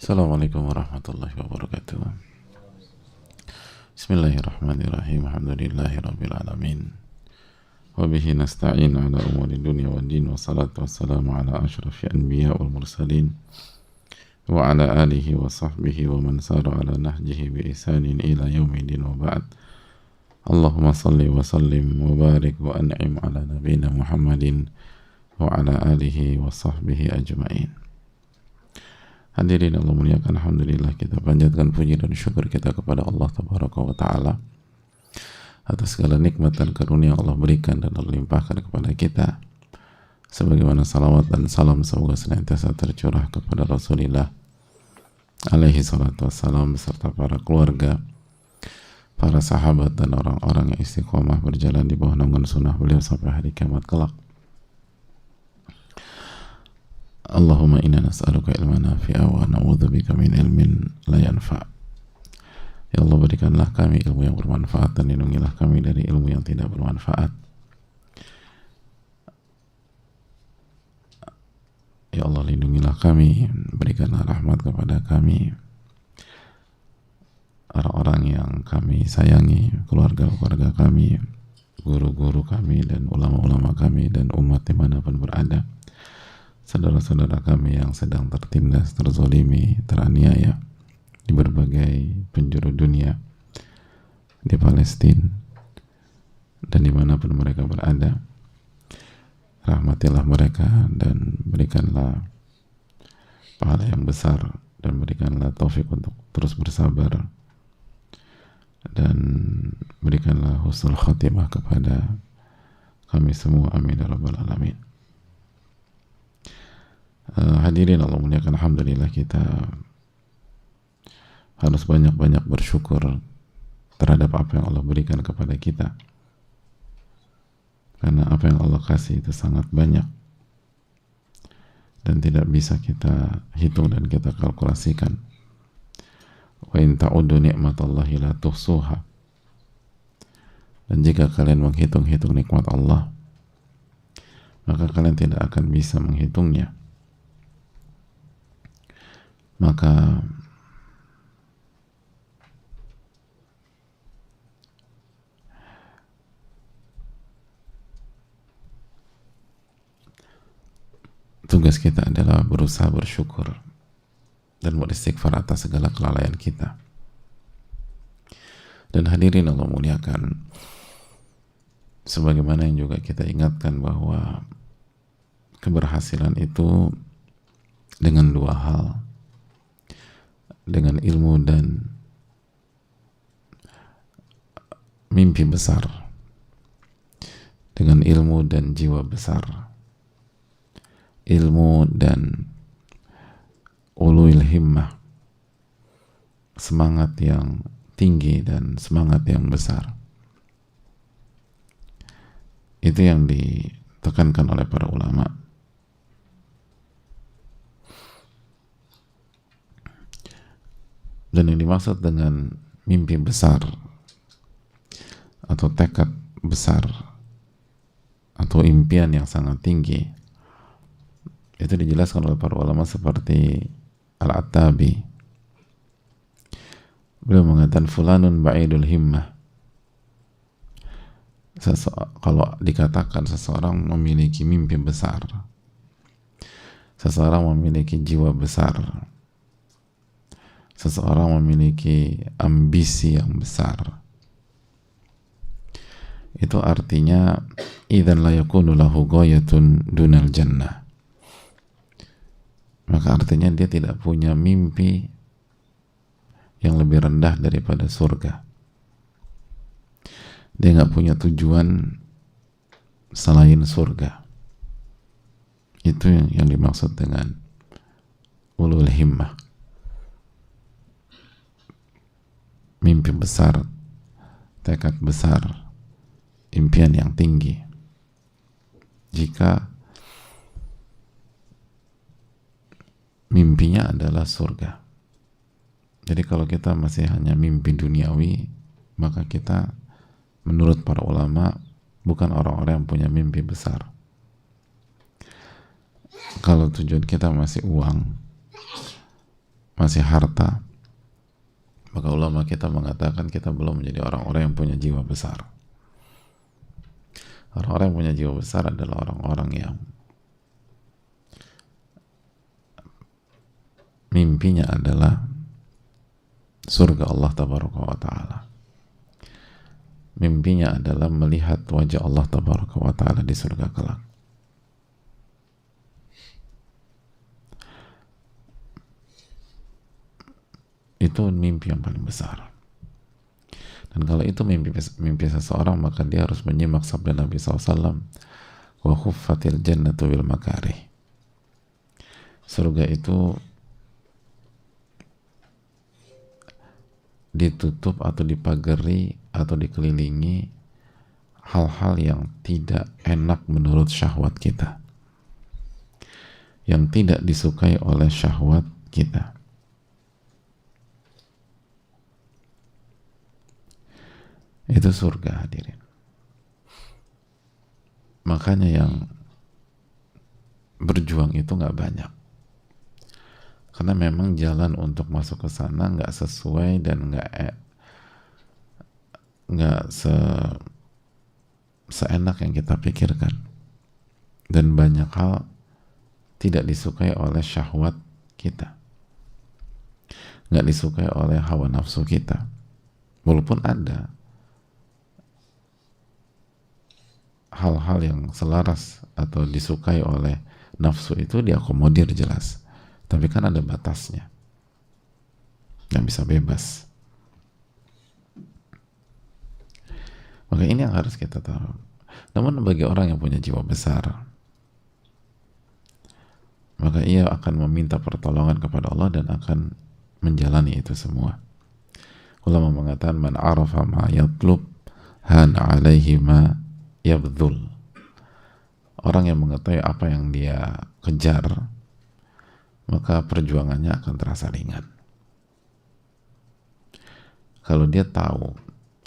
Assalamualaikum warahmatullahi wabarakatuh. Bismillahirrahmanirrahim. Alhamdulillahi rabbil alamin. Wa bihi nasta'in ala umuri dunya wad din, wa salatu wassalamu ala asyrafil anbiya wal mursalin wa ala alihi wa sahbihi wa man sara ala nahjihi bi ihsanin ila yaumidin, wa ba'd. Allahumma salli wa sallim wa barik wa an'im ala nabiyyina Muhammadin wa ala alihi wa sahbihi ajma'in. Hadirin Allah muliakan, alhamdulillah kita panjatkan puji dan syukur kita kepada Allah Tabaraka wa Ta'ala atas segala nikmat dan karunia Allah berikan dan Allah limpahkan kepada kita, sebagaimana salawat dan salam semoga senantiasa tercurah kepada Rasulullah alaihi salatu wassalam beserta para keluarga, para sahabat dan orang-orang yang istiqomah berjalan di bawah naungan sunnah beliau sampai hari kiamat kelak. Allahumma inna nas'aluka ilman nafi'a wa na'udzubika min ilmin la yanfa'. Ya Allah, berikanlah kami ilmu yang bermanfaat dan lindungilah kami dari ilmu yang tidak bermanfaat. Ya Allah, lindungilah kami, berikanlah rahmat kepada kami, orang-orang yang kami sayangi, keluarga-keluarga kami, guru-guru kami, dan ulama-ulama kami, dan umat dimanapun berada, saudara-saudara kami yang sedang tertindas, terzolimi, teraniaya di berbagai penjuru dunia, di Palestina dan dimanapun mereka berada. Rahmatilah mereka dan berikanlah pahala yang besar, dan berikanlah taufik untuk terus bersabar, dan berikanlah husnul khatimah kepada kami semua, amin ya rabbal alamin. Hadirin Allah muliakan, alhamdulillah kita harus banyak-banyak bersyukur terhadap apa yang Allah berikan kepada kita, karena apa yang Allah kasih itu sangat banyak dan tidak bisa kita hitung dan kita kalkulasikan. Wa in ta'uddu ni'matallahi la tuhsuha. Dan jika kalian menghitung-hitung nikmat Allah, maka kalian tidak akan bisa menghitungnya. Maka tugas kita adalah berusaha bersyukur dan beristighfar atas segala kelalaian kita. Dan hadirin Allah muliakan, sebagaimana yang juga kita ingatkan bahwa keberhasilan itu dengan dua hal, dengan ilmu dan mimpi besar, dengan ilmu dan jiwa besar, ilmu dan ulul himmah, semangat yang tinggi dan semangat yang besar. Itu yang ditekankan oleh para ulama. Dan yang dimaksud dengan mimpi besar atau tekad besar atau impian yang sangat tinggi, itu dijelaskan oleh para ulama seperti Al-Attabi. Beliau mengatakan fulanun ba'idul himmah. Kalau dikatakan seseorang memiliki mimpi besar, seseorang memiliki jiwa besar, seseorang memiliki ambisi yang besar, itu artinya idzan la yakunu lahu ghayatun dunal jannah. Maka artinya dia tidak punya mimpi yang lebih rendah daripada surga. Dia nggak punya tujuan selain surga. Itu yang dimaksud dengan ulul himmah. Mimpi besar, tekad besar, impian yang tinggi. Jika mimpinya adalah surga. Jadi kalau kita masih hanya mimpi duniawi, maka kita menurut para ulama bukan orang-orang yang punya mimpi besar. Kalau tujuan kita masih uang, masih harta, maka ulama kita mengatakan kita belum menjadi orang-orang yang punya jiwa besar. Orang-orang yang punya jiwa besar adalah orang-orang yang mimpinya adalah surga Allah tabaraka wa ta'ala. Mimpinya adalah melihat wajah Allah tabaraka wa ta'ala di surga kelak. Itu mimpi yang paling besar. Dan kalau itu mimpi seseorang, maka dia harus menyimak sabda Nabi SAW, wa khuffatil jannatu bil makarih. Surga itu ditutup atau dipagari atau dikelilingi hal-hal yang tidak enak menurut syahwat kita, yang tidak disukai oleh syahwat kita. Itu surga, hadirin. Makanya yang berjuang itu nggak banyak, karena memang jalan untuk masuk ke sana nggak sesuai dan nggak seenak yang kita pikirkan, dan banyak hal tidak disukai oleh syahwat kita, nggak disukai oleh hawa nafsu kita. Walaupun ada hal-hal yang selaras atau disukai oleh nafsu, itu diakomodir jelas, tapi kan ada batasnya, nggak bisa bebas. Maka ini yang harus kita tahu. Namun bagi orang yang punya jiwa besar, maka ia akan meminta pertolongan kepada Allah dan akan menjalani itu semua. Ulama mengatakan, man arafa ma yatlub han alaihi ma yabdhul. Orang yang mengetahui apa yang dia kejar, maka perjuangannya akan terasa ringan. Kalau dia tahu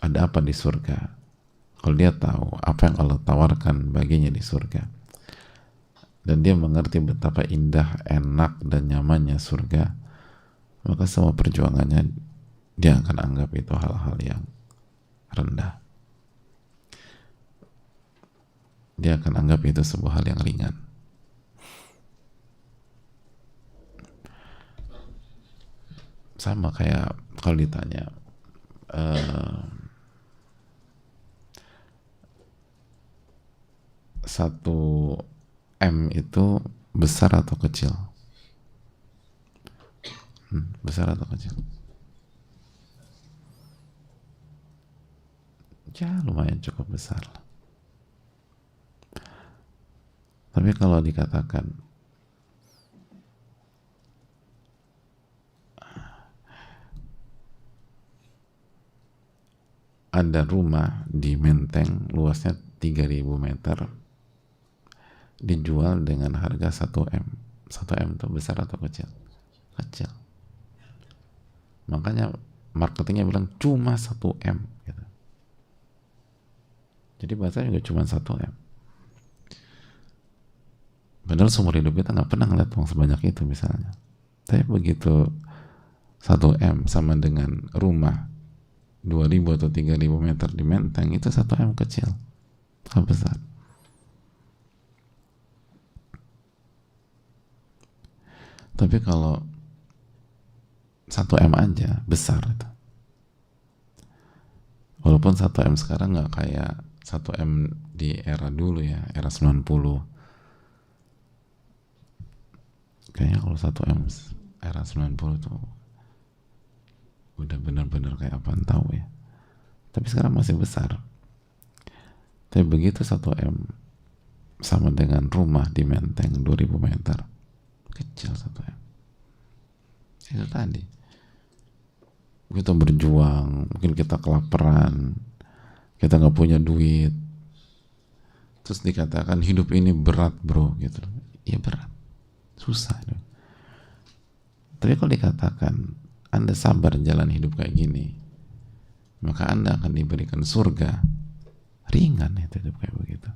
ada apa di surga, kalau dia tahu apa yang Allah tawarkan baginya di surga, dan dia mengerti betapa indah, enak, dan nyamannya surga, maka semua perjuangannya dia akan anggap itu hal-hal yang rendah. Dia akan anggap itu sebuah hal yang ringan. Sama kayak kalau ditanya, 1M itu besar atau kecil? Besar atau kecil? Ya lumayan cukup besar. Tapi kalau dikatakan ada rumah di Menteng luasnya 3000 meter dijual dengan harga 1M. 1M itu besar atau kecil? Kecil. Makanya marketingnya bilang cuma 1M gitu. Jadi bahasanya juga cuma 1M. Padahal seumur hidup kita nggak pernah ngeliat uang sebanyak itu misalnya. Tapi begitu 1M sama dengan rumah 2000 atau 3000 meter di Menteng, itu 1M kecil, nggak besar. Tapi kalau 1M aja besar itu. Walaupun 1M sekarang nggak kayak 1M di era dulu ya, era 90. Kayaknya kalau 1M era 90 tuh udah benar-benar kayak apaan tahu ya. Tapi sekarang masih besar. Tapi begitu 1M sama dengan rumah di Menteng 2000 meter, kecil 1M. Itu tadi. Kita berjuang, mungkin kita kelaparan, kita nggak punya duit, terus dikatakan hidup ini berat bro gitu. Iya berat, susah. Tapi kalau dikatakan Anda sabar jalan hidup kayak gini, maka Anda akan diberikan surga, ringan itu hidup kayak begitu.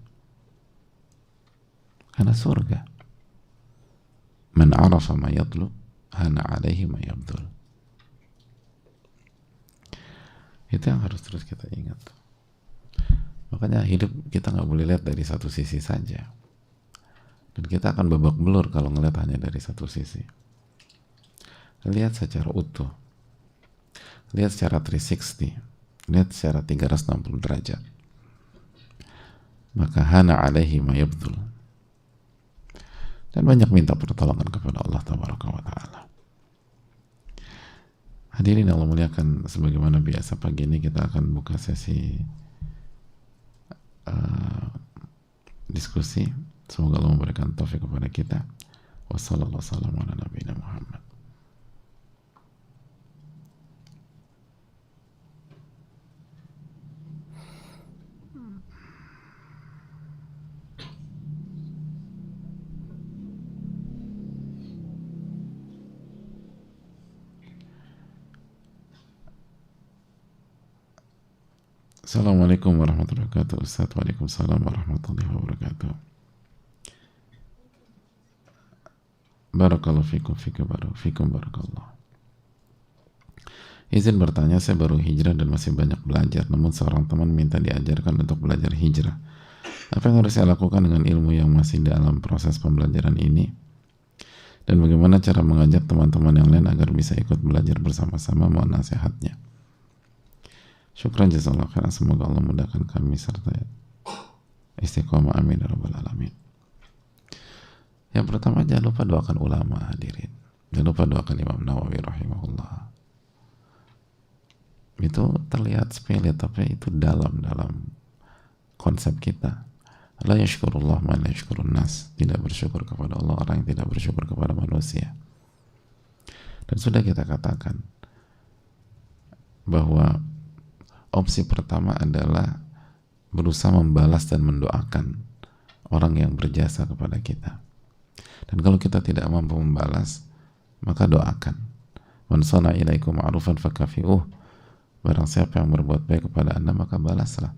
Karena surga, man arafa ma yatlub hana alaihi ma yabdul. Itu yang harus terus kita ingat. Makanya hidup kita nggak boleh lihat dari satu sisi saja, dan kita akan babak belur kalau ngelihat hanya dari satu sisi. Lihat secara utuh, lihat secara 360, lihat secara 360 derajat. Maka hana alaihi ma yabdul, dan banyak minta pertolongan kepada Allah tabaraka wa ta'ala. Hadirin Allah muliakan, sebagaimana biasa pagi ini kita akan buka sesi diskusi. Semoga Allah memberikan taufik kepada kita. Wassalamualaikum warahmatullahi wabarakatuh. Assalamualaikum warahmatullahi wabarakatuh. Ustaz, waalaikumsalam warahmatullahi wabarakatuh. Barakallahu fikum, fikum barakallah. Izin bertanya, saya baru hijrah dan masih banyak belajar, namun seorang teman minta diajarkan untuk belajar hijrah. Apa yang harus saya lakukan dengan ilmu yang masih dalam proses pembelajaran ini? Dan bagaimana cara mengajak teman-teman yang lain agar bisa ikut belajar bersama-sama? Mohon nasihatnya. Syukran jazakallahu khairan, semoga Allah mudahkan kami serta istiqomah, amin ya rabbal alamin. Yang pertama, jangan lupa doakan ulama, hadirin. Jangan lupa doakan Imam Nawawi rahimahullah. Itu terlihat sepele, tapi itu dalam konsep kita. La yashkurullah man la yashkurun nas. Tidak bersyukur kepada Allah orang yang tidak bersyukur kepada manusia. Dan sudah kita katakan bahwa opsi pertama adalah berusaha membalas dan mendoakan orang yang berjasa kepada kita. Dan kalau kita tidak mampu membalas, maka doakan. Man sana ilaikum ma'rufan fakafi'uh. Barang siapa yang berbuat baik kepada Anda, maka balaslah.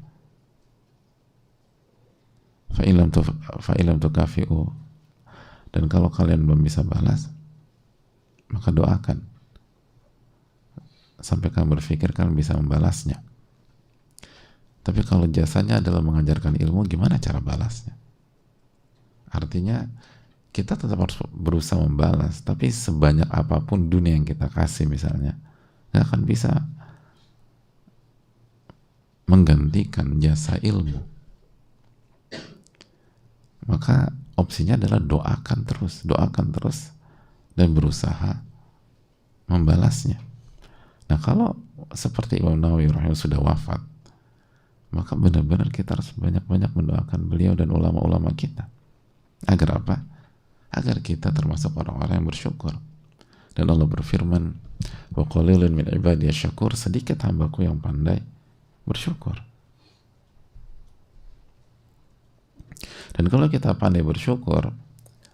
Fa'ilam tukafi'uh. Dan kalau kalian belum bisa balas, maka doakan sampai kalian berpikir kalian bisa membalasnya. Tapi kalau jasanya adalah mengajarkan ilmu, gimana cara balasnya? Artinya kita tetap harus berusaha membalas, tapi sebanyak apapun dunia yang kita kasih misalnya, nggak akan bisa menggantikan jasa ilmu. Maka opsinya adalah doakan terus dan berusaha membalasnya. Nah, kalau seperti Imam Nawawi rahimahullah sudah wafat, maka benar-benar kita harus banyak-banyak mendoakan beliau dan ulama-ulama kita. Agar apa? Agar kita termasuk orang-orang yang bersyukur. Dan Allah berfirman, wa qalilun min ibadiyas syakur, sedikit hambaku yang pandai bersyukur. Dan kalau kita pandai bersyukur,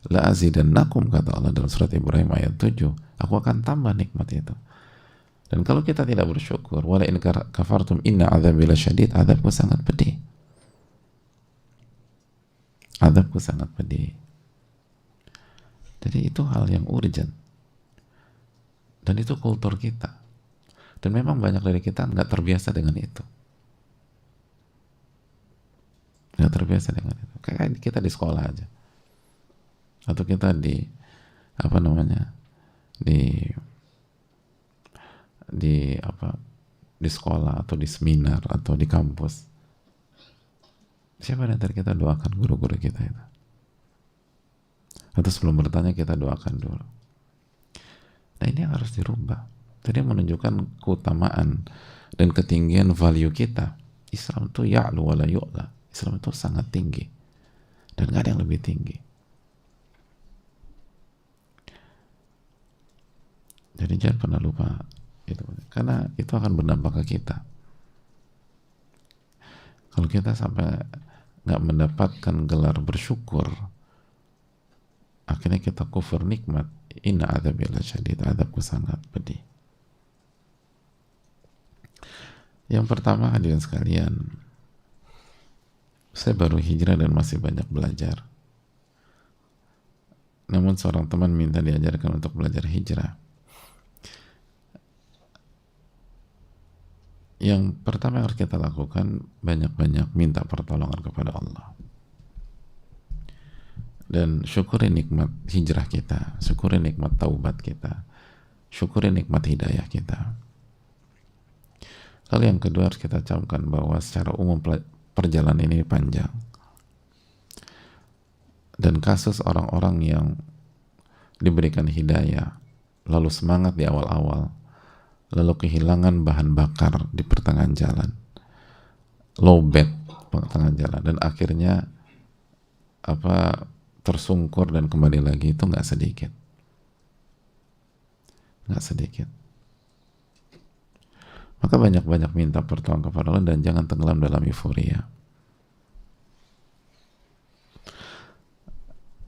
la azidannakum, kata Allah dalam surat Ibrahim ayat 7, aku akan tambah nikmat itu. Dan kalau kita tidak bersyukur, wala in kafartum inna adzabi lasyadid, azabku sangat pedih. Azabku sangat pedih. Jadi itu hal yang urgent. Dan itu kultur kita. Dan memang banyak dari kita nggak terbiasa dengan itu. Nggak terbiasa dengan itu. Kayak kita di sekolah aja. Atau kita di di sekolah atau di seminar atau di kampus, siapa yang kita doakan guru-guru kita itu? Atau sebelum bertanya kita doakan dulu. Nah, ini yang harus dirubah. Jadi menunjukkan keutamaan dan ketinggian value kita. Islam itu ya'lu wa la yu'la. Islam itu sangat tinggi dan gak ada yang lebih tinggi. Jadi jangan pernah lupa itu, karena itu akan berdampak ke kita. Kalau kita sampai nggak mendapatkan gelar bersyukur, akhirnya kita kufur nikmat. Inna adzabi lasyadid, azabku sangat pedih. Yang pertama, hadirin sekalian, saya baru hijrah dan masih banyak belajar. namun seorang teman minta diajarkan untuk belajar hijrah. Yang pertama yang harus kita lakukan, banyak-banyak minta pertolongan kepada Allah. Dan syukuri nikmat hijrah kita, syukuri nikmat taubat kita, syukuri nikmat hidayah kita. Lalu yang kedua harus kita camkan bahwa secara umum perjalanan ini panjang. Dan kasus orang-orang yang diberikan hidayah, lalu semangat di awal-awal, lalu kehilangan bahan bakar di pertengahan jalan, lowbat pertengahan jalan, dan akhirnya tersungkur dan kembali lagi, itu nggak sedikit. Maka banyak-banyak minta pertolongan kepada Allah dan jangan tenggelam dalam euforia.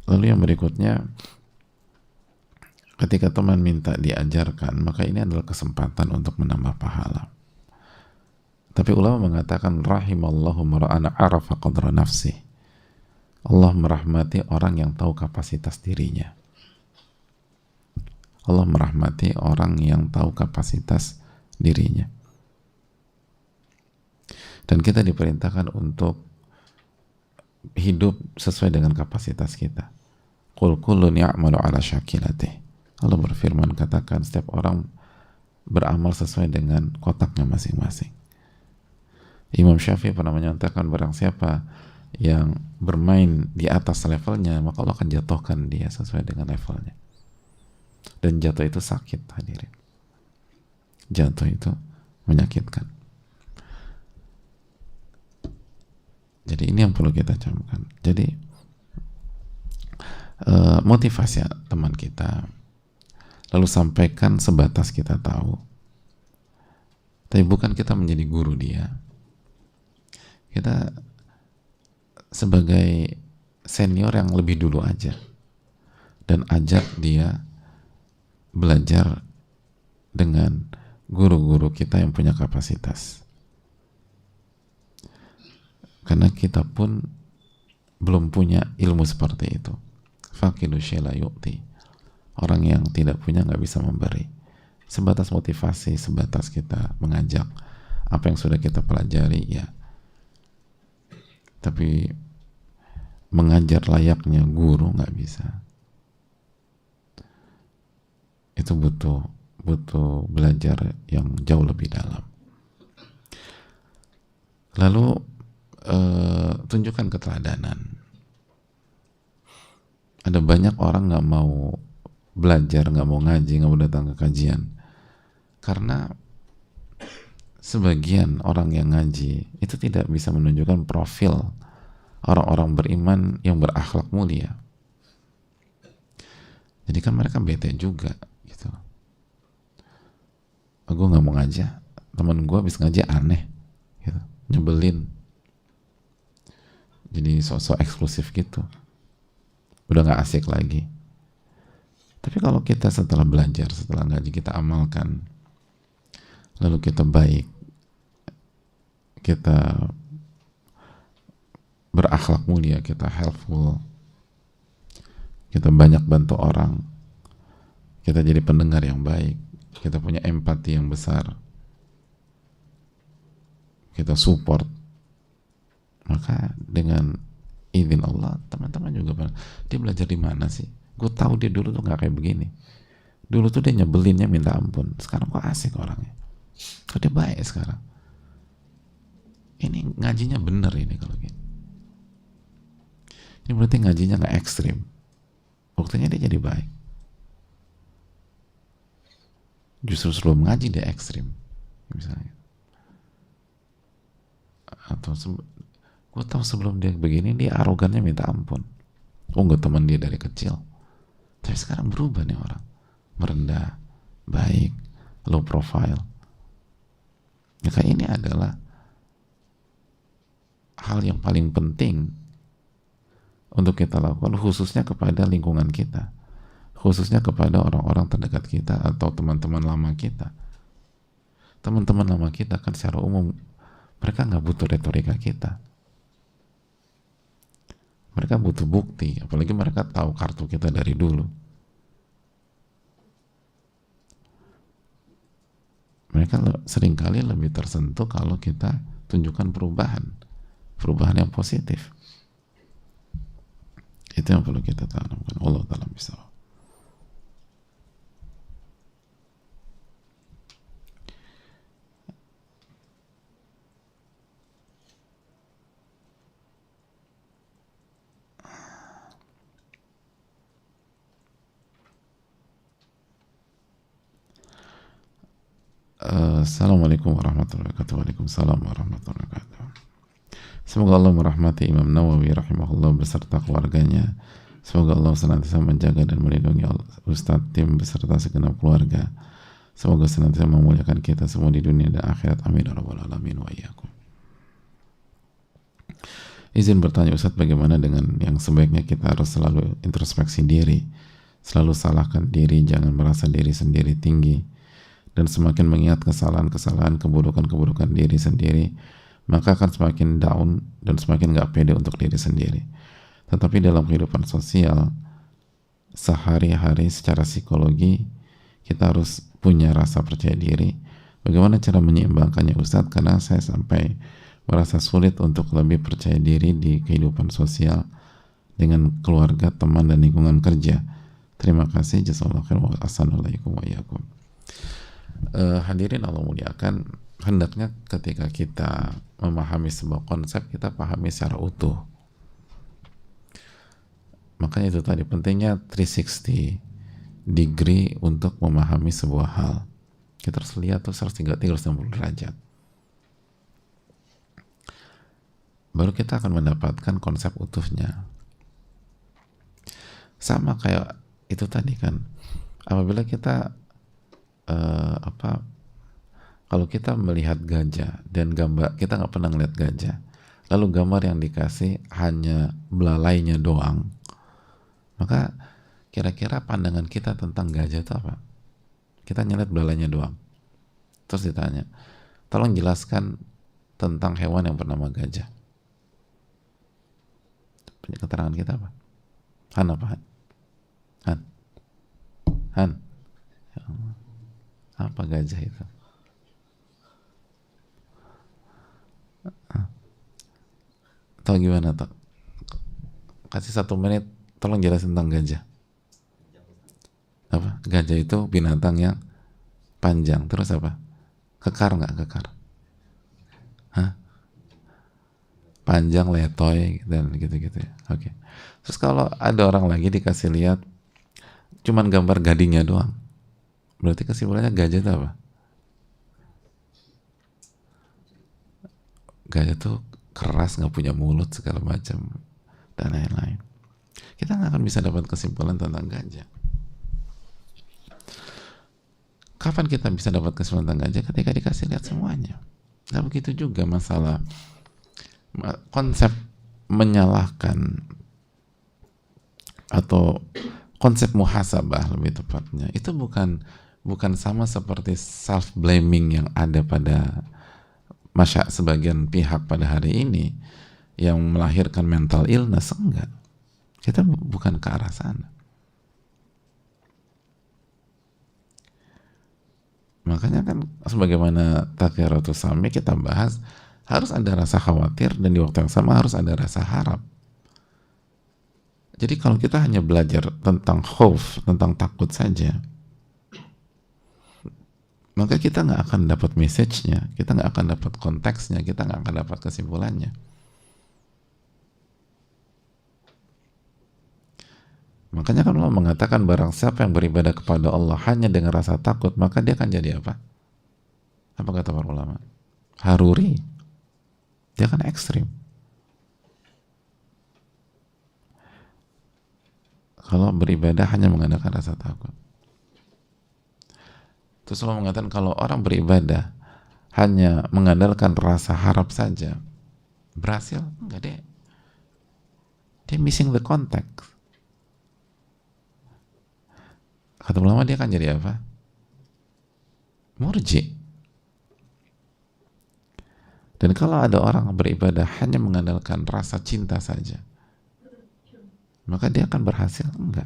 Lalu yang berikutnya, ketika teman minta diajarkan, maka ini adalah kesempatan untuk menambah pahala. Tapi ulama mengatakan, rahimallahu mar'ana arafa qadra nafsih. Allah merahmati orang yang tahu kapasitas dirinya. Allah merahmati orang yang tahu kapasitas dirinya. Dan kita diperintahkan untuk hidup sesuai dengan kapasitas kita. Qul kullun ya'malu ala syakilatih. Allah berfirman, katakan setiap orang beramal sesuai dengan kotaknya masing-masing. Imam Syafi'i pernah menyatakan, barang siapa yang bermain di atas levelnya, maka Allah akan jatuhkan dia sesuai dengan levelnya. Dan jatuh itu sakit, hadirin. Jatuh itu menyakitkan. Jadi ini yang perlu kita camkan. Jadi motivasi teman kita, lalu sampaikan sebatas kita tahu. Tapi bukan kita menjadi guru dia. Kita sebagai senior yang lebih dulu aja, dan ajak dia belajar dengan guru-guru kita yang punya kapasitas. Karena kita pun belum punya ilmu seperti itu. Faqidu syai'a yu'ti. Orang yang tidak punya nggak bisa memberi. Sebatas motivasi, sebatas kita mengajak apa yang sudah kita pelajari, ya. Tapi mengajar layaknya guru nggak bisa. Itu butuh belajar yang jauh lebih dalam. Lalu tunjukkan keteladanan. Ada banyak orang nggak mau belajar, nggak mau ngaji, nggak mau datang ke kajian karena sebagian orang yang ngaji itu tidak bisa menunjukkan profil orang-orang beriman yang berakhlak mulia. Jadi kan mereka bete juga gitu. Gue nggak mau ngaji, teman gue habis ngaji aneh gitu, nyebelin, jadi sosok eksklusif gitu, udah nggak asik lagi. Tapi kalau kita setelah belajar, setelah ngaji, kita amalkan, lalu kita baik, kita berakhlak mulia, kita helpful, kita banyak bantu orang, kita jadi pendengar yang baik, kita punya empati yang besar, kita support, maka dengan izin Allah, teman-teman juga dia belajar di mana sih? Gue tahu dia dulu tuh nggak kayak begini. Dulu tuh dia nyebelinnya minta ampun. Sekarang kok asik orangnya. Kok dia baik sekarang. Ini ngajinya bener ini kalau gini. Ini berarti ngajinya nggak ekstrim. Buktinya dia jadi baik. Justru sebelum ngaji dia ekstrim, misalnya. Atau gue tahu sebelum dia begini dia arogannya minta ampun. Gue teman dia dari kecil. Tapi sekarang berubah nih orang, merendah, baik, low profile. Maka ini adalah hal yang paling penting untuk kita lakukan, khususnya kepada lingkungan kita, khususnya kepada orang-orang terdekat kita atau teman-teman lama kita. Teman-teman lama kita kan secara umum mereka nggak butuh retorika kita. Mereka butuh bukti, apalagi mereka tahu kartu kita dari dulu. Mereka seringkali lebih tersentuh kalau kita tunjukkan perubahan yang positif. Itu yang perlu kita tanamkan. Allah Ta'ala bisa. Assalamualaikum warahmatullahi wabarakatuh. Waalaikumsalam warahmatullahi wabarakatuh. Semoga Allah merahmati Imam Nawawi rahimahullah beserta keluarganya. Semoga Allah senantiasa menjaga dan melindungi Ustadz, tim beserta segenap keluarga. Semoga senantiasa memuliakan kita semua di dunia dan akhirat. Amin ya rabbal alamin wa iyyakum. Izin bertanya Ustadz, bagaimana dengan yang sebaiknya kita harus selalu introspeksi diri, selalu salahkan diri, jangan merasa diri sendiri tinggi, dan semakin mengingat kesalahan-kesalahan, keburukan-keburukan diri sendiri, maka akan semakin down dan semakin gak pede untuk diri sendiri. Tetapi dalam kehidupan sosial sehari-hari secara psikologi kita harus punya rasa percaya diri. Bagaimana cara menyeimbangkannya Ustadz? Karena saya sampai merasa sulit untuk lebih percaya diri di kehidupan sosial dengan keluarga, teman, dan lingkungan kerja. Terima kasih. Jazakallahu khairan. Assalamualaikum warahmatullahi wabarakatuh. Hadirin Allah muliakan, hendaknya ketika kita memahami sebuah konsep, kita pahami secara utuh. Makanya itu tadi pentingnya 360 degree untuk memahami sebuah hal. Kita harus lihat tuh 360 derajat. Baru kita akan mendapatkan konsep utuhnya. Sama kayak itu tadi kan, apabila kita kalau kita melihat gajah dan gambar, kita nggak pernah ngeliat gajah, lalu gambar yang dikasih hanya belalainya doang, maka kira-kira pandangan kita tentang gajah itu apa? Kita ngeliat belalainya doang, terus ditanya, tolong jelaskan tentang hewan yang bernama gajah. Keterangan kita apa? Han apa? Han ya Allah. Apa gajah itu? Atau gimana tuh? Kasih 1 menit, tolong jelasin tentang gajah. Apa? Gajah itu binatang yang panjang. Terus apa? Kekar nggak? Kekar? Hah? Panjang, letoy, dan gitu-gitu ya. Oke. Terus kalau ada orang lagi dikasih lihat cuman gambar gadingnya doang, berarti kesimpulannya gajah itu apa? Gajah tuh keras, nggak punya mulut, segala macam, dan lain-lain. Kita nggak akan bisa dapat kesimpulan tentang gajah. Kapan kita bisa dapat kesimpulan tentang gajah? Ketika dikasih lihat semuanya. Nah begitu juga masalah konsep menyalahkan atau konsep muhasabah lebih tepatnya, itu bukan sama seperti self blaming yang ada pada sebagian pihak pada hari ini yang melahirkan mental illness. Enggak, kita bukan ke arah sana. Makanya kan sebagaimana Taqiyaratus Sami kita bahas, harus ada rasa khawatir dan di waktu yang sama harus ada rasa harap. Jadi kalau kita hanya belajar tentang khauf, tentang takut saja, maka kita nggak akan dapat message-nya, kita nggak akan dapat konteksnya, kita nggak akan dapat kesimpulannya. Makanya kan Allah mengatakan barang siapa yang beribadah kepada Allah hanya dengan rasa takut, maka dia akan jadi apa? Apa kata para ulama? Haruri. Dia kan ekstrim. Kalau beribadah hanya mengandalkan rasa takut. Terus Allah mengatakan kalau orang beribadah hanya mengandalkan rasa harap saja, berhasil? Enggak deh. Dia missing the context. Kata ulama dia akan jadi apa? Murji. Dan kalau ada orang beribadah hanya mengandalkan rasa cinta saja, maka dia akan berhasil? Enggak.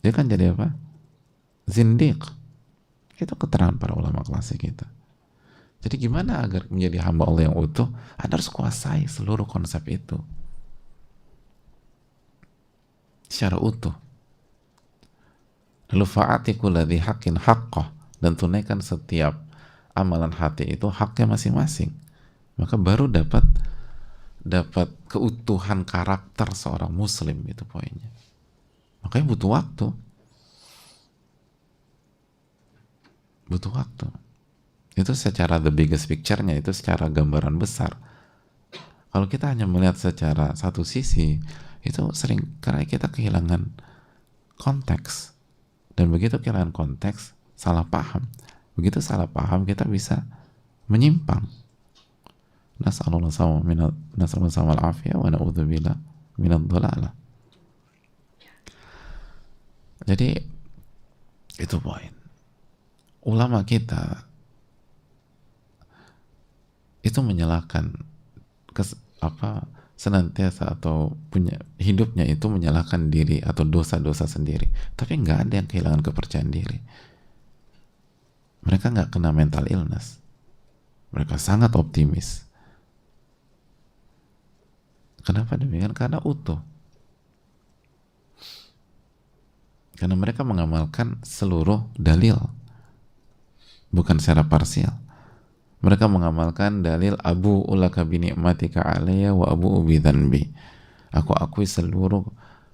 Dia kan jadi apa? Zindiq. Itu keterangan para ulama klasik kita. Jadi gimana agar menjadi hamba Allah yang utuh? Anda harus kuasai seluruh konsep itu secara utuh. Lalu fa'atiku ladhi haqqin haqqah, dan tunaikan setiap amalan hati itu haknya masing-masing. Maka baru dapat keutuhan karakter seorang muslim, itu poinnya. Makanya butuh waktu. Butuh waktu. Itu secara the biggest picture-nya, itu secara gambaran besar. Kalau kita hanya melihat secara satu sisi, itu sering karena kita kehilangan konteks. Dan begitu kehilangan konteks, salah paham. Begitu salah paham, kita bisa menyimpang. Nas'alullah sama al-afiyah wa na'udzubillah minad dhalalah. Jadi itu poin. Ulama kita itu menyalahkan senantiasa atau punya hidupnya itu menyalahkan diri atau dosa-dosa sendiri, tapi nggak ada yang kehilangan kepercayaan diri. Mereka nggak kena mental illness, mereka sangat optimis. Kenapa demikian? Karena utuh, karena mereka mengamalkan seluruh dalil, bukan secara parsial. Mereka mengamalkan dalil abu ulaka bi ni'matika alayya wa abu ubi dhanbi. Aku akui seluruh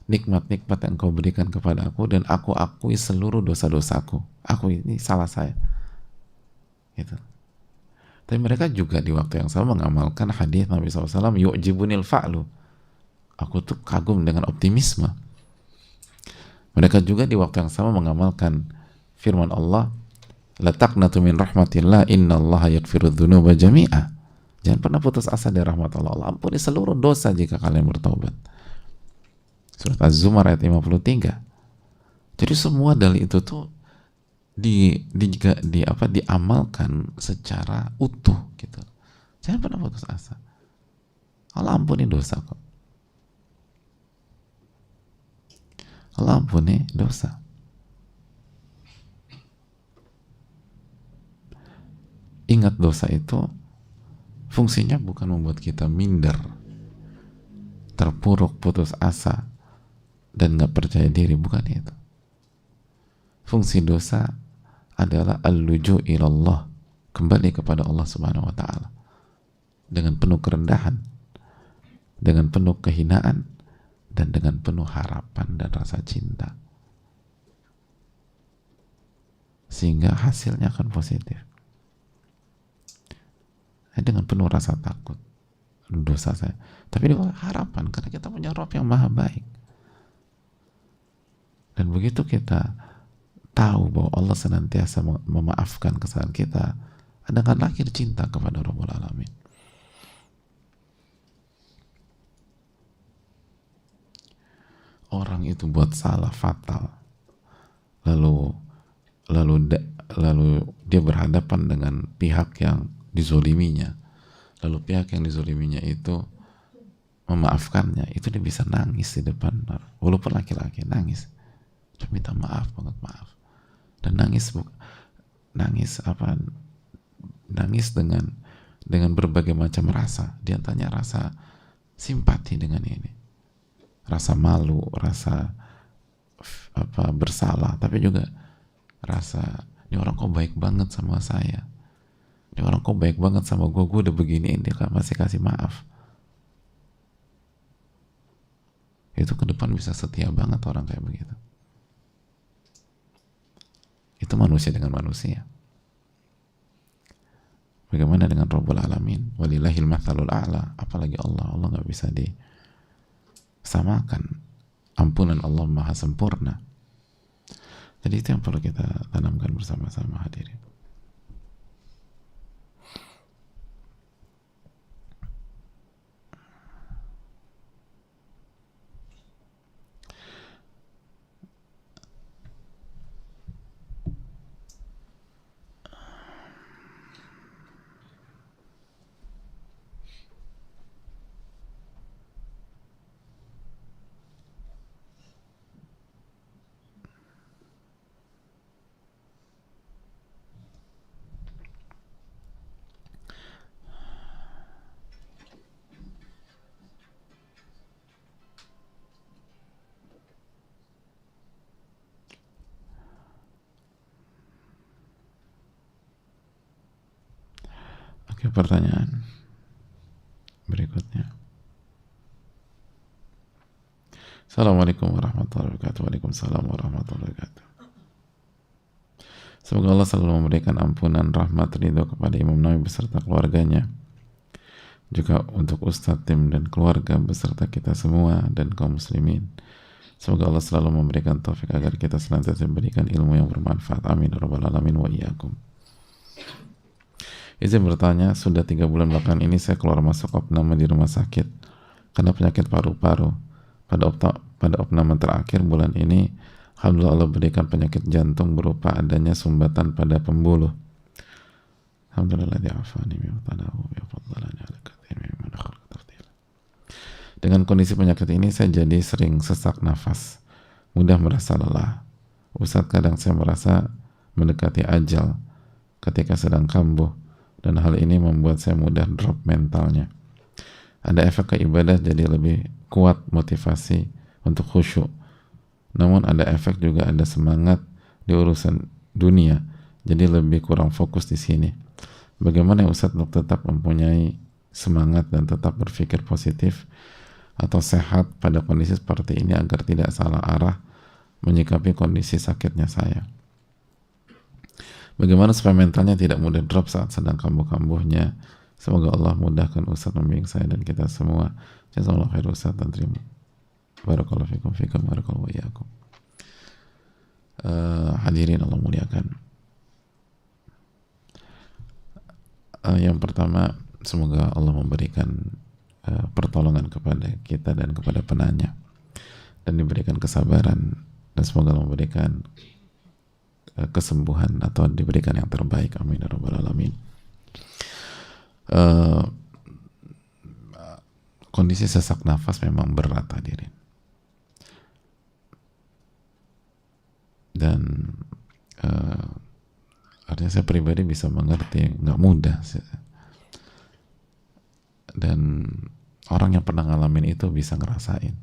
nikmat-nikmat yang kau berikan kepada aku, dan aku akui seluruh dosa-dosaku. Aku ini salah saya. Gitu. Tapi mereka juga di waktu yang sama mengamalkan hadis Nabi SAW, yu'jibunil fa'lu. Aku tuh kagum dengan optimisme. Mereka juga di waktu yang sama mengamalkan firman Allah, la taqnatu min rahmatillah innallaha yaghfiru dzunuba jami'a. Jangan pernah putus asa dari rahmat Allah. Allah ampuni seluruh dosa jika kalian bertaubat. Surat Az-Zumar ayat 53. Jadi semua dalil itu tuh diamalkan secara utuh gitu. Jangan pernah putus asa. Allah ampuni dosa kok. Allah ampuni dosa. Ingat, dosa itu fungsinya bukan membuat kita minder, terpuruk, putus asa, dan gak percaya diri, bukan itu. Fungsi dosa adalah al-luju' ilallah, kembali kepada Allah Subhanahu wa ta'ala dengan penuh kerendahan, dengan penuh kehinaan, dan dengan penuh harapan dan rasa cinta, sehingga hasilnya akan positif. Dengan penuh rasa takut, dosa saya, tapi dengan harapan, karena kita punya Rabb yang maha baik. Dan begitu kita tahu bahwa Allah senantiasa memaafkan kesalahan kita, ada akan lahir cinta kepada Rabbul Alamin. Orang itu buat salah fatal, lalu dia berhadapan dengan pihak yang dizoliminya, lalu pihak yang dizoliminya itu memaafkannya, itu dia bisa nangis di depan, walaupun laki-laki, nangis, dia minta maaf banget, maaf, dan nangis dengan berbagai macam rasa, di antaranya rasa simpati dengan ini, rasa malu, rasa bersalah, tapi juga rasa ini orang kok baik banget sama saya, ini orang kok baik banget sama gue udah beginiin, dia masih kasih maaf. Itu ke depan bisa setia banget orang kayak begitu. Itu manusia dengan manusia. Bagaimana dengan Rabbul Alamin? Walillahil mathalul a'la. Apalagi Allah nggak bisa disamakan. Ampunan Allah maha sempurna. Jadi itu yang perlu kita tanamkan bersama-sama, hadirin. Oke, pertanyaan berikutnya. Assalamualaikum warahmatullahi wabarakatuh. Waalaikumsalam warahmatullahi wabarakatuh. Semoga Allah selalu memberikan ampunan, rahmat, ridho kepada Imam Nawawi beserta keluarganya, juga untuk Ustadz, tim dan keluarga beserta kita semua dan kaum muslimin. Semoga Allah selalu memberikan taufik agar kita senantiasa memberikan ilmu yang bermanfaat. Amin ya rabbal alamin wa iyyakum. Izin bertanya, sudah 3 bulan belakangan ini saya keluar masuk opname di rumah sakit karena penyakit paru-paru. Pada opname terakhir bulan ini, alhamdulillah Allah berikan penyakit jantung berupa adanya sumbatan pada pembuluh. Alhamdulillah di'afani mi'utanahu bi'afadhalani ala kathir mimman khalqa tafdila. Dengan kondisi penyakit ini saya jadi sering sesak nafas, mudah merasa lelah. Ustadz, kadang saya merasa mendekati ajal ketika sedang kambuh, dan hal ini membuat saya mudah drop mentalnya. Ada efek ke ibadah, jadi lebih kuat motivasi untuk khusyuk. Namun ada efek juga ada semangat di urusan dunia, jadi lebih kurang fokus di sini. Bagaimana Ustadz untuk tetap mempunyai semangat dan tetap berpikir positif atau sehat pada kondisi seperti ini agar tidak salah arah menyikapi kondisi sakitnya saya? Bagaimana supaya mentalnya tidak mudah drop saat sedang kambuh-kambuhnya? Semoga Allah mudahkan Ustadz membimbing saya dan kita semua. Jazakallahu khair Ustadz, dan terima. Barakallahu fikum barakallahu iyyakum. Hadirin Allah muliakan. Yang pertama, semoga Allah memberikan pertolongan kepada kita dan kepada penanya, dan diberikan kesabaran, dan semoga Allah memberikan kesembuhan atau diberikan yang terbaik. Amin ya rabbal alamin. Kondisi sesak nafas memang berat, hadirin, dan artinya saya pribadi bisa mengerti, nggak mudah, dan orang yang pernah ngalamin itu bisa ngerasain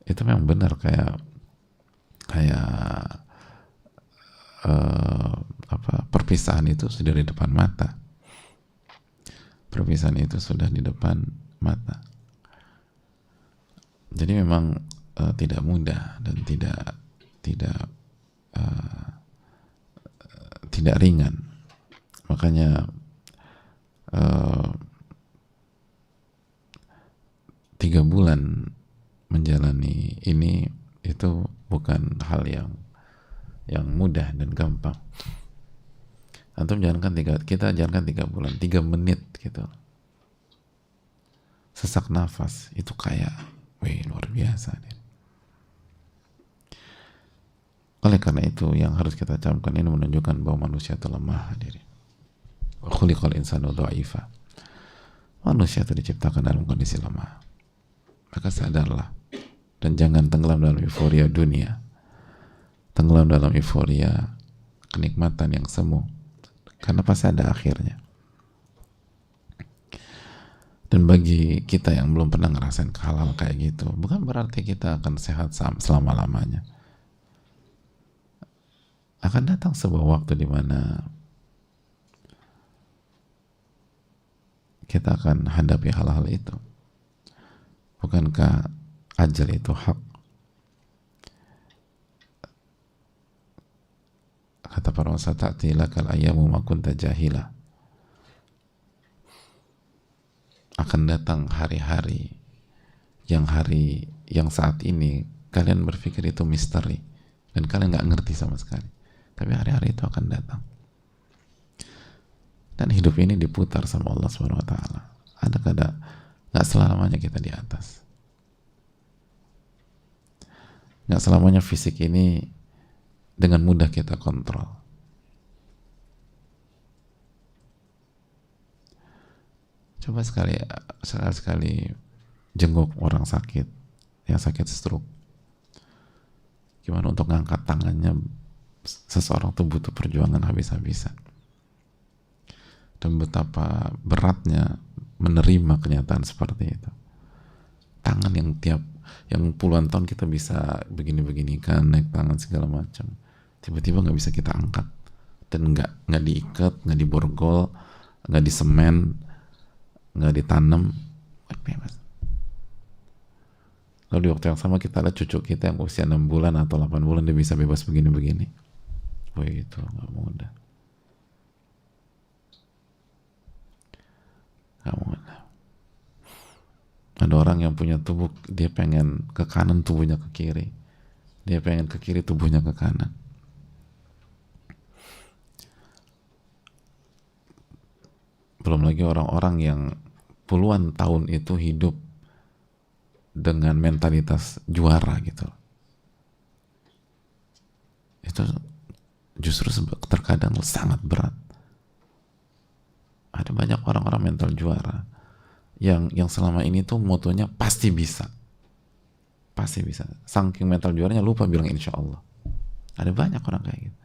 itu. Memang benar, kayak perpisahan itu sudah di depan mata. Perpisahan itu sudah di depan mata. Jadi memang tidak mudah dan tidak ringan. Makanya 3 bulan menjalani ini itu bukan hal yang mudah dan gampang. Antum kita jalankan 3 bulan, 3 menit gitu. Sesak nafas itu kayak, luar biasa. Oleh karena itu yang harus kita camkan ini menunjukkan bahwa manusia itu lemah, hadirin. Wa khuliqal insanu dha'ifa. Manusia itu diciptakan dalam kondisi lemah. Maka sadarlah dan jangan tenggelam dalam euforia dunia. Tenggelam dalam euforia kenikmatan yang semu, karena pasti ada akhirnya. Dan bagi kita yang belum pernah ngerasain hal-hal kayak gitu, bukan berarti kita akan sehat selama-lamanya. Akan datang sebuah waktu di mana kita akan hadapi hal-hal itu. Bukankah ajal itu hak? Kata para ulama, ta'ti lakal ayyamu ma kunta jahila. Akan datang hari-hari yang saat ini kalian berpikir itu misteri dan kalian nggak ngerti sama sekali. Tapi hari-hari itu akan datang. Dan hidup ini diputar sama Allah Subhanahu wa taala. Ada kadang nggak selamanya kita di atas. Nggak selamanya fisik ini dengan mudah kita kontrol. Coba sekali jenguk orang sakit, yang sakit stroke. Gimana untuk ngangkat tangannya, seseorang tuh butuh perjuangan habis-habisan. Dan betapa beratnya menerima kenyataan seperti itu. Tangan yang puluhan tahun kita bisa begini-beginikan, naik tangan segala macam, tiba-tiba nggak bisa kita angkat dan nggak diikat, nggak diborgol, nggak disemen, nggak ditanam, bebas. Lalu di waktu yang sama kita lihat cucu kita yang usia 6 bulan atau 8 bulan dia bisa bebas begini-begini. Wah itu nggak mudah. Nggak mudah. Ada orang yang punya tubuh, dia pengen ke kanan tubuhnya ke kiri. Dia pengen ke kiri tubuhnya ke kanan. Belum lagi orang-orang yang puluhan tahun itu hidup dengan mentalitas juara gitu. Itu justru terkadang sangat berat. Ada banyak orang-orang mental juara yang selama ini tuh motonya pasti bisa. Pasti bisa. Saking mental juaranya lupa bilang insya Allah. Ada banyak orang kayak gitu.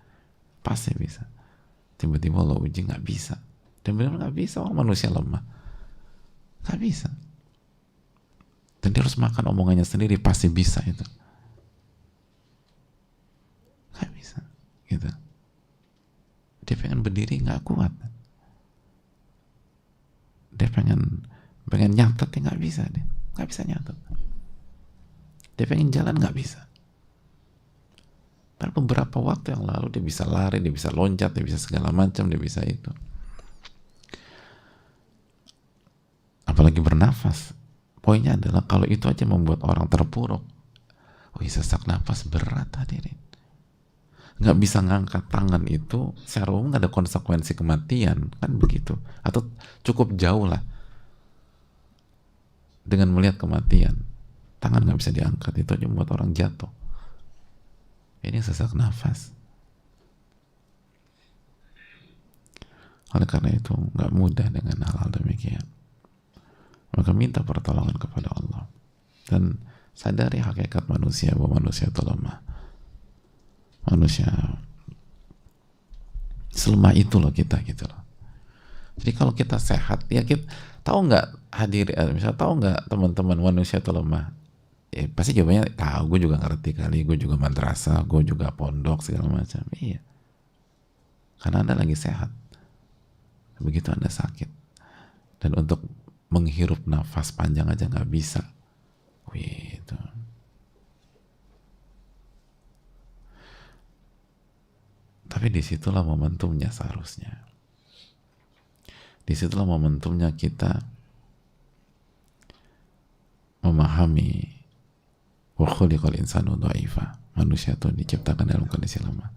Pasti bisa. Tiba-tiba Allah uji nggak bisa. Dan benar nggak bisa, orang manusia lemah. Nggak bisa. Dan dia harus makan omongannya sendiri, pasti bisa itu. Nggak bisa. Gitu. Dia pengen berdiri nggak kuat. Dia pengen nyatet ya nggak bisa, dia nggak bisa nyatet. Dia pengen jalan nggak bisa. Padahal beberapa waktu yang lalu dia bisa lari, dia bisa loncat, dia bisa segala macam, dia bisa itu. Apalagi bernafas. Poinnya adalah kalau itu aja membuat orang terpuruk. Sesak nafas berat hadirin. Nggak bisa ngangkat tangan itu secara umum nggak ada konsekuensi kematian, kan begitu. Atau cukup jauh lah dengan melihat kematian. Tangan nggak bisa diangkat, itu aja membuat orang jatuh. Ini sesak nafas. Oleh karena itu nggak mudah dengan hal-hal demikian. Maka minta pertolongan kepada Allah dan sadari hakikat manusia, bahwa manusia itu lemah. Manusia selemah itu loh kita gitu loh. Jadi kalau kita sehat, ya kita tahu nggak hadir, misalnya tahu nggak teman-teman manusia itu lemah? Pasti jawabannya tahu, gue juga ngerti kali, gue juga madrasah, gue juga pondok segala macam. Iya, karena Anda lagi sehat. Begitu Anda sakit, dan untuk menghirup nafas panjang aja nggak bisa. Itu. Tapi disitulah momentumnya seharusnya. Disitulah momentumnya kita memahami wa khuliqal insanu dha'ifa. Manusia itu diciptakan dalam kondisi lemah.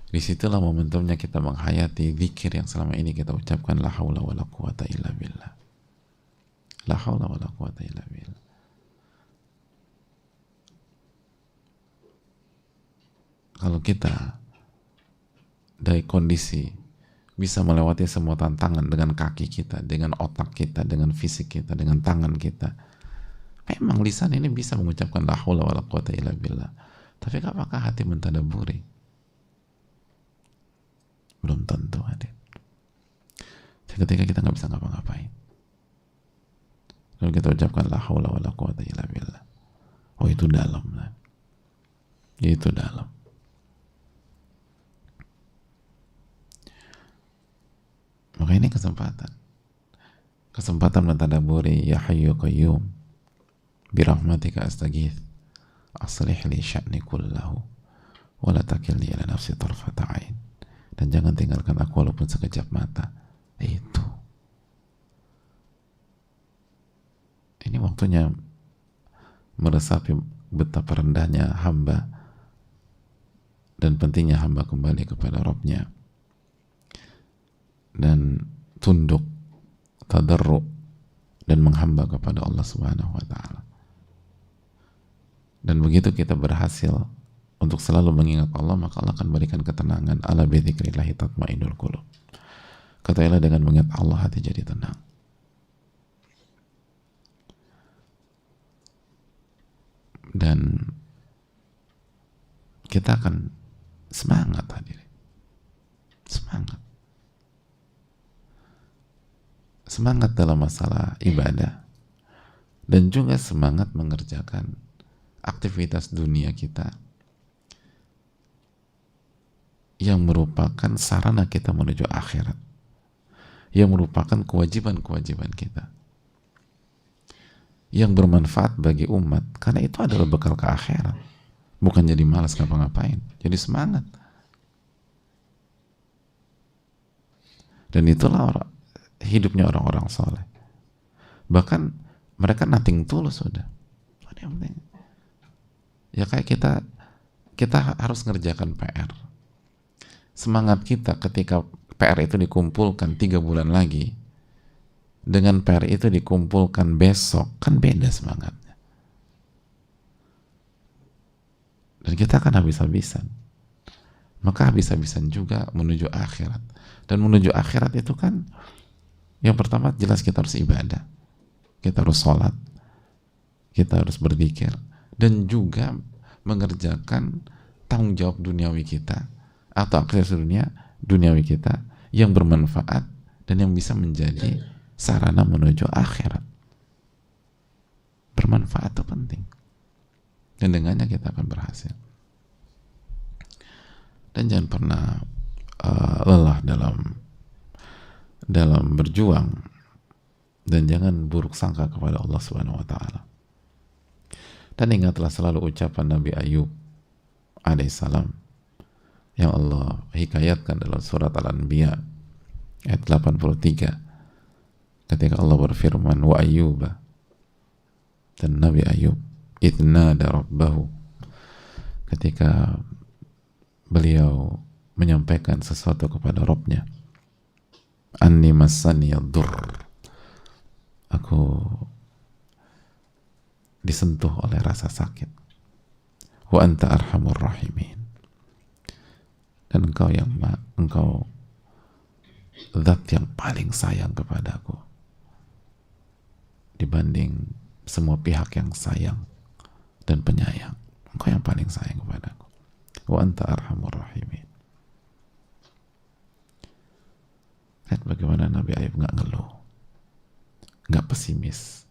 Disitulah momentumnya kita menghayati zikir yang selama ini kita ucapkan, la haula wa la quwata illa billah. La haula wa la quwata illa billah. Kalau kita dari kondisi bisa melewati semua tantangan dengan kaki kita, dengan otak kita, dengan fisik kita, dengan tangan kita, memang lisan ini bisa mengucapkan la haula wa la quwata illa billah. Tapi apakah hati mentadaburi? Belum tentu hadir. Ketika kita nggak bisa ngapa-ngapain, lalu kita ucapkan la haula wa la quwata illa billah. Itu dalam lah. Itu dalam. Maka ini kesempatan mentadaburi, ya hayyu qayyum birahmatika astaghith aslih li sya'ni kullahu wa la takilni ila nafsi tarfata ain. Dan jangan tinggalkan aku walaupun sekejap mata. Itu. Ini waktunya meresapi betapa rendahnya hamba dan pentingnya hamba kembali kepada Rabb-Nya dan tunduk, tadarru, dan menghamba kepada Allah Subhanahu wa Ta'ala. Dan begitu kita berhasil untuk selalu mengingat Allah, maka Allah akan berikan ketenangan. Ala bi dzikrillahi tatmainnul qulub. Katakanlah dengan mengingat Allah hati jadi tenang. Dan kita akan semangat hadirin. Semangat. Semangat dalam masalah ibadah dan juga semangat mengerjakan aktivitas dunia kita yang merupakan merupakan sarana kita menuju akhirat, yang merupakan kewajiban-kewajiban kita, yang bermanfaat bagi umat, karena itu adalah bekal ke akhirat. Bukan jadi malas ngapa-ngapain, jadi semangat. Dan itulah hidupnya orang-orang soleh. Bahkan mereka nothing tulus sudah. Ya kayak kita harus ngerjakan PR. Semangat kita ketika PR itu dikumpulkan 3 bulan lagi dengan PR itu dikumpulkan besok, kan beda semangatnya. Dan kita akan habis-habisan. Maka habis-habisan juga menuju akhirat. Dan menuju akhirat itu kan yang pertama jelas kita harus ibadah, kita harus sholat, kita harus berzikir, dan juga mengerjakan tanggung jawab duniawi kita atau akses duniawi kita yang bermanfaat dan yang bisa menjadi sarana menuju akhirat. Bermanfaat itu penting, dan dengannya kita akan berhasil. Dan jangan pernah lelah dalam berjuang, dan jangan buruk sangka kepada Allah Subhanahu wa taala. Dan ingatlah selalu ucapan Nabi Ayub alaihissalam yang Allah hikayatkan dalam surat Al-Anbiya ayat 83, ketika Allah berfirman, wa Ayyuba, dan Nabi Ayub idnada rabbahu, ketika beliau menyampaikan sesuatu kepada Rabbnya, anni massani yadur, aku disentuh oleh rasa sakit, wa anta arhamur rahimin, dan engkau zat yang paling sayang kepadaku dibanding semua pihak yang sayang dan penyayang. Engkau yang paling sayang kepadaku, wa anta arhamur rahimin. Lihat bagaimana Nabi Ayub nggak ngeluh, nggak pesimis,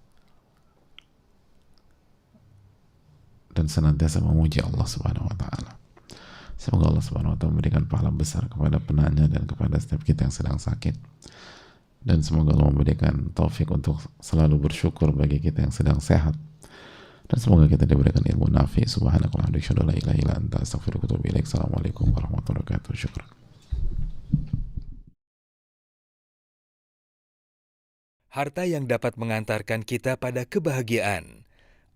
dan senantiasa memuji Allah Subhanahu wa taala. Semoga Allah Subhanahu wa taala memberikan pahala besar kepada penanya dan kepada setiap kita yang sedang sakit, dan semoga Allah memberikan taufik untuk selalu bersyukur bagi kita yang sedang sehat, dan semoga kita diberikan ilmu nafi. Subhanakallahumma wa bihamdika, la ilaha illa anta, astaghfiruka wa atubu ilaik. Assalamualaikum warahmatullahi wabarakatuh. Syukran. Harta yang dapat mengantarkan kita pada kebahagiaan.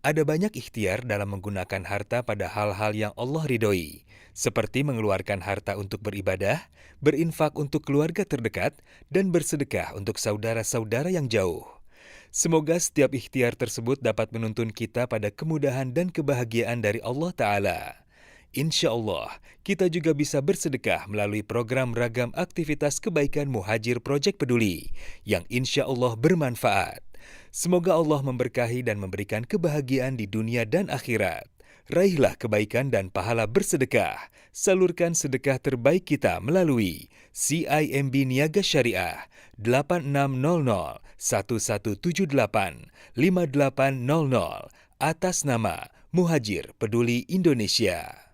Ada banyak ikhtiar dalam menggunakan harta pada hal-hal yang Allah ridhoi, seperti mengeluarkan harta untuk beribadah, berinfak untuk keluarga terdekat, dan bersedekah untuk saudara-saudara yang jauh. Semoga setiap ikhtiar tersebut dapat menuntun kita pada kemudahan dan kebahagiaan dari Allah Ta'ala. Insya Allah, kita juga bisa bersedekah melalui program ragam aktivitas kebaikan Muhajir Project Peduli, yang insya Allah bermanfaat. Semoga Allah memberkahi dan memberikan kebahagiaan di dunia dan akhirat. Raihlah kebaikan dan pahala bersedekah. Salurkan sedekah terbaik kita melalui CIMB Niaga Syariah 8600 1178 5800 atas nama Muhajir Peduli Indonesia.